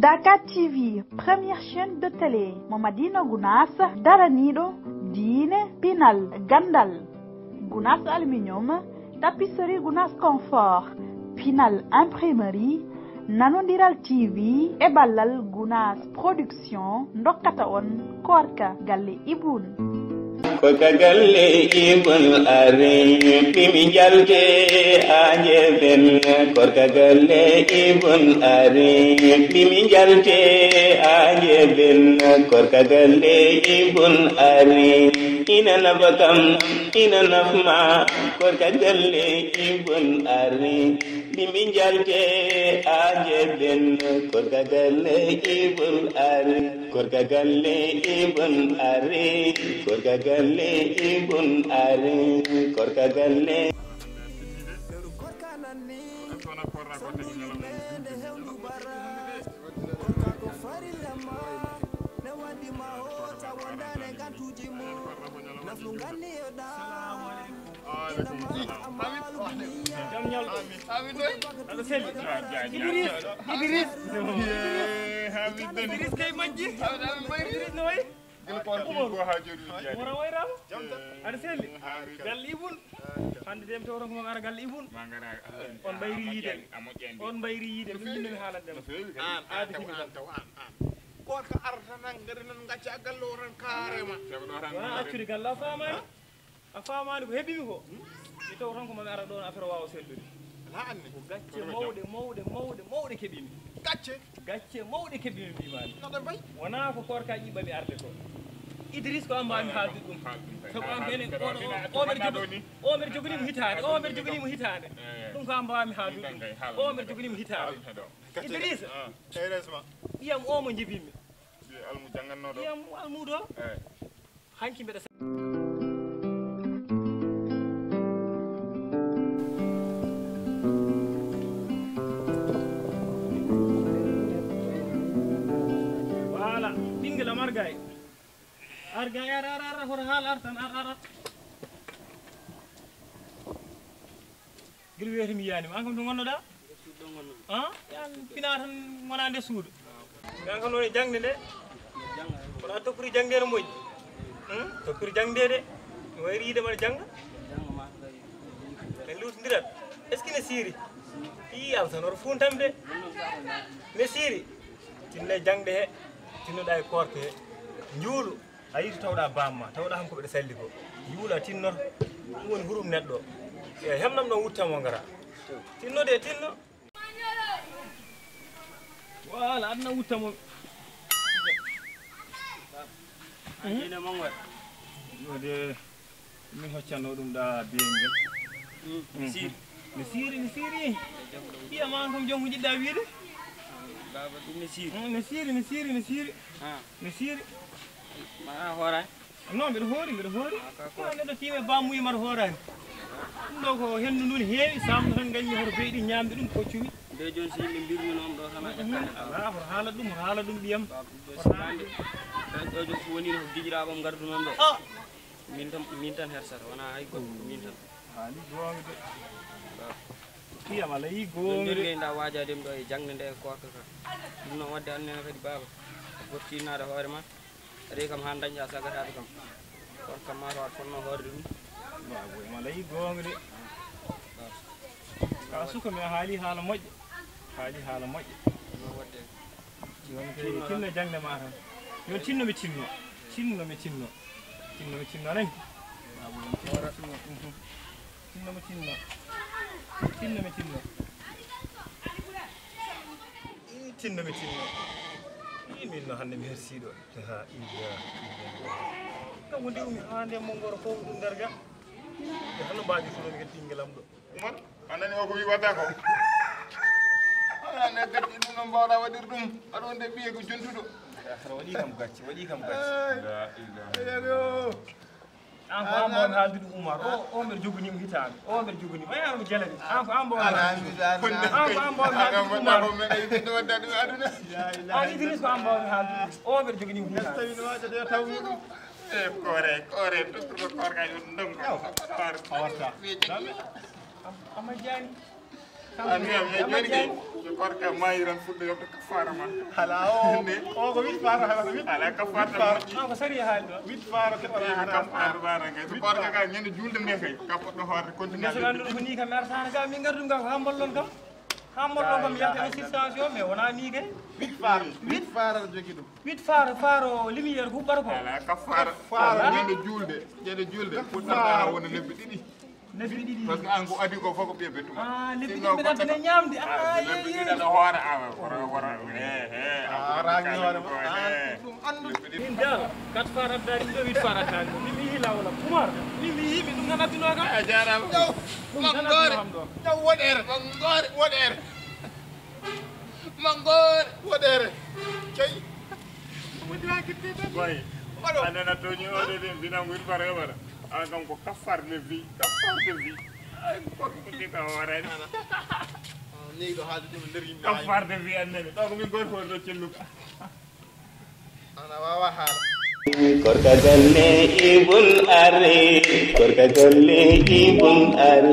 Dakar TV, première chaîne de télé. Mamadina Gounas, Daranido, Dine, Pinal, Gandal. Gounas Aluminium, Tapisserie Gounas Confort, Pinal Imprimerie, Nanondiral TV, Ebalal Gounas Production, Ndokataon, Korka, Galle Iboun. Korka galle ibn are pimi jalde anje ben korka galle ibn are pimi jalde anje ben korka galle ibn are ina nabakam ina nafma korka galle ibn are pimi jalde anje ben korka galle ibn are korka galle ibn are korka galle ibn are korka galle Ada seli gal ibun hande dem to ko ngara gal ibun on bayri yide on bayri yide min min haalande an aadi fi taw an ko ka arta nan ngari nan gacca gallo ran karema wa accude galla faamani a faamani ko hebimi ko mi taw tan ko mami ara don affaire waawo sellude la anne ko gacce mawde kebimi gacce mawde kebimi bimani wona ko korka jibami arde ko Idris ko ambami haalde dum sabu am bene o mer jogini mo hitade dum ko ambami haalde dum o mer jogini mo hitade Idris iyam o mo jibimi almu janganno do iyam almu do hanki beda wala bingela margay arga ara hor hal artan ara gil weti mi yani an kam to gonnoda yan pina tan wona nde suudu gan kam woni jangde de wona tokkuri jangde no moƴƴi tokkuri jangde de mi wayri yide mala janga en lutodirat est ce que ne siri i am tan oto funtam de ne siri tinne jangde he tinnoɗa e korke he njuulu a yiti tawɗa bamma tawɗa ham ko ɓeɗa salli ko yuula tinnoto ɗum woni hurum neɗɗo e hemnam ɗon wuttamo ngara tinnode tinno voilà adna wuttamo ine mangoy de min hoccanno ɗum ɗa biyengel ne siri iyama kam jom ko jiɗɗa wiide baba ɗum ne siri ma hoorani non mbiɗa hoori neɗɗo tiime bammuyi mata hoorani ɗum ɗo ko hendu ndu ne heewi samno tan gañmi hoto beyɗi ñamde ɗum koccumi nde joni so yimɓe mbirmi noon ɗo tan hoto haala ɗum ɓiyam ɗo joni so woni ko guiƴiraɓam gardu noon ɗo min tan hersata wona hay goɗɗo min tan haali gonga de ɓiyam ala yi gonga de nda waajadem ɗo e jangde nde e korka ka ɗum noon wadde annene kadi baba gottinade hoore ma ade kam han dañƴa sagatade kam kon kam ma waat fonno horde ɗum ma layi gonga de ka suka mi haali haala moƴƴo no wadde joni tinno jangde ma tan yo tinno mi tinno nani tinno mi tinno min no hande mi hersiɗo ha ida kam woni umi hande mo ngoro fof ɗum darga e hono mbaji fuɗomi kadi ɓinguelam ɗo umar anani o ko wi wadda ko ane gaddi ɗum no mbawɗa waɗir ɗum aɗa wonde ɓiye ko jontuɗo aɗa waɗi kam gacce an ko ambomi haalde ɗum Oumar o mbeɗa jogonimo hitande ayamo jelani an ko ambomi an Idris ko ambomi haalde ɗum o mbeɗa jogonimo hitande tawi no waɗete taw ɗum e kore tokkuɗo korka yo ndongo hawarta amma jani joni korka mayiran fudde yobde kafara man ala o ko wit fara hala wit ala kafara ko sari haaldo wit fara ko kafara bara ngay so korka ga ñande julde ne kay kapotno hoorde continue so gandu ko ni kam mersana ga min gardum ga hambollon kam ham yalti assistance mais wona ni kay wit fara jogi dum wit faro lumière ko bar ko ala kafara ñande julde fudda wona lebbi didi parce que an ko adi ko foko be betu lebbi didi be tan ñamdi lebbi didi da hoore awa wara raagi hoore dum andu min dal kat fara dari do wit fara tan mi hila wala kumar mi mi dum nana tino ga jarama jaw mangor wodere cey mo diakite boy anana to ñu ode dem dina ngir bare bare agam ko kafar de vie ko ko ka wara ni do haaju dum nder yimbe kafar de vie anene to ko min gor ko do cellu ana wawa haala korka galle ibul are korka galle ibul are